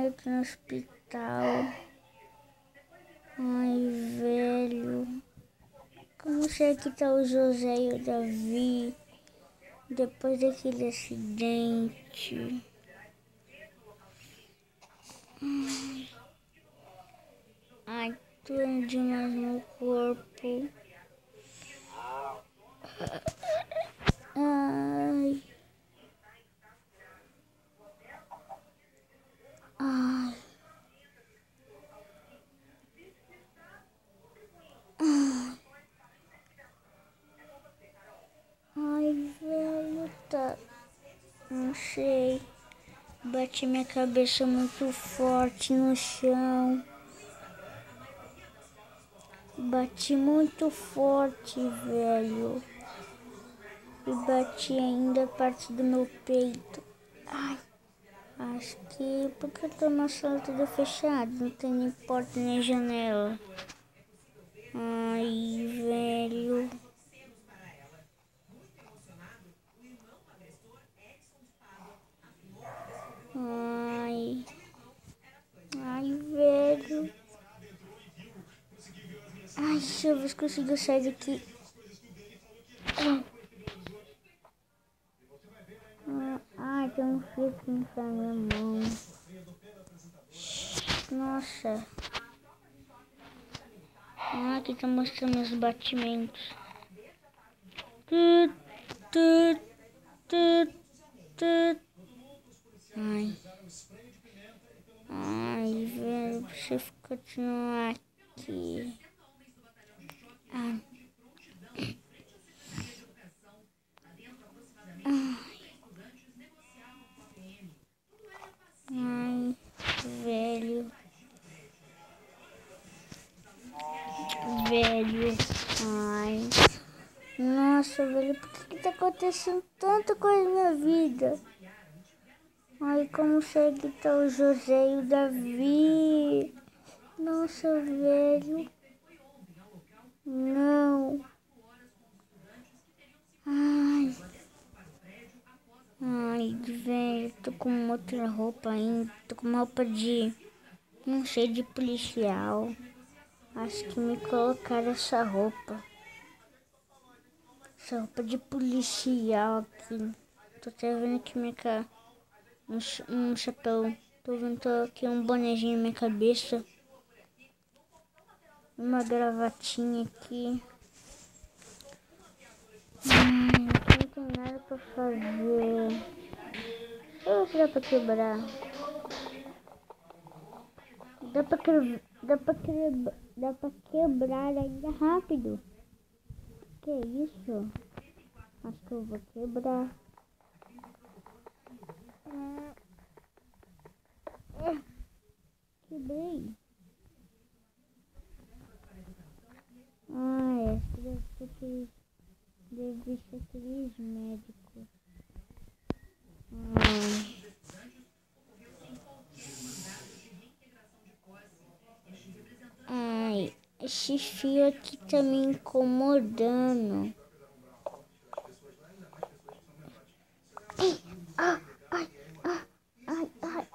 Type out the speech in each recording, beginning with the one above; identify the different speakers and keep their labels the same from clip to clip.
Speaker 1: Ai, tô no hospital. Ai, velho. Como será que tá o José e o Davi depois daquele acidente? Ai, doendo demais no corpo. Ai. Ai. Ai, velho, tá. Não sei. Bati minha cabeça muito forte no chão. Bati muito forte, velho. E bati ainda parte do meu peito. Ai, acho que porque eu tô na sala toda fechada, não tem nem porta nem janela. Ai, velho. Ai. Ai, velho. Ai, deixa eu ver se consigo sair daqui. Ai, tem um fio aqui na minha mão. Nossa. Ah, aqui tá mostrando os batimentos. Tut, tut, tut. Ai. Ai, velho, deixa eu continuar aqui. Ai. Ai, velho. Velho. Ai. Nossa, velho, por que tá acontecendo tanta coisa na minha vida? Ai, como sei que tá o José e o Davi. Nossa, velho. Não. Ai. Ai, velho, tô com outra roupa ainda. Tô com uma roupa de... não sei, de policial. Acho que me colocaram essa roupa. Essa roupa de policial aqui. Tô até vendo aqui minha cara. Um chapéu. Tô vendo aqui um bonezinho na minha cabeça. Uma gravatinha aqui. Não tem nada pra fazer. Eu que dá pra quebrar. Dá pra quebrar ainda rápido. Que isso? Acho que eu vou quebrar. Quebrei. Ah, deve ser aqueles médicos. Ai, esse fio aqui tá me incomodando. Ai, ai, ai, ai, ai.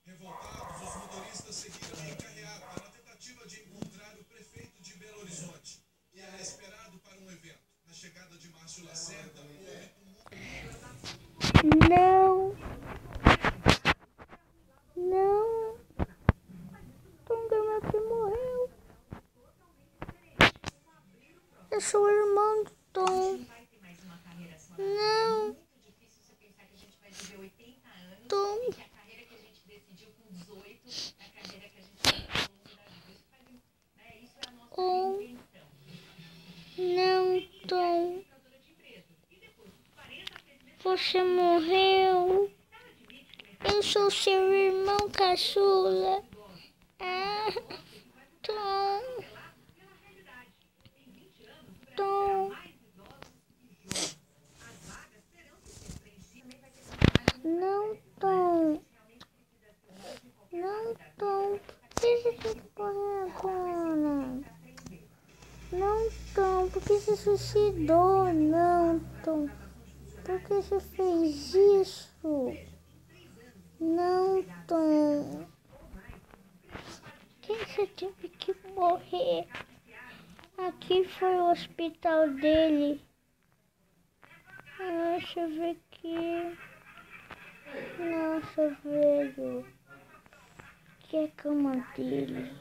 Speaker 2: Revoltados, os motoristas seguiram em carreata na tentativa de encontrar o prefeito de Belo Horizonte. E a
Speaker 1: sou irmão do Tom. Não. Tom. Oh. Não, Tom. Você morreu. Eu sou seu irmão caçula. Ah, Tom. Tom. Não, Tom. Não, Tom. Por que você tem que correr agora? Não, Tom. Por que você suicidou? Não, Tom. Por que você fez isso? Não, Tom. Por que você teve que morrer? Aqui foi o hospital dele. Deixa eu ver aqui. Nossa, velho. Que é a cama dele.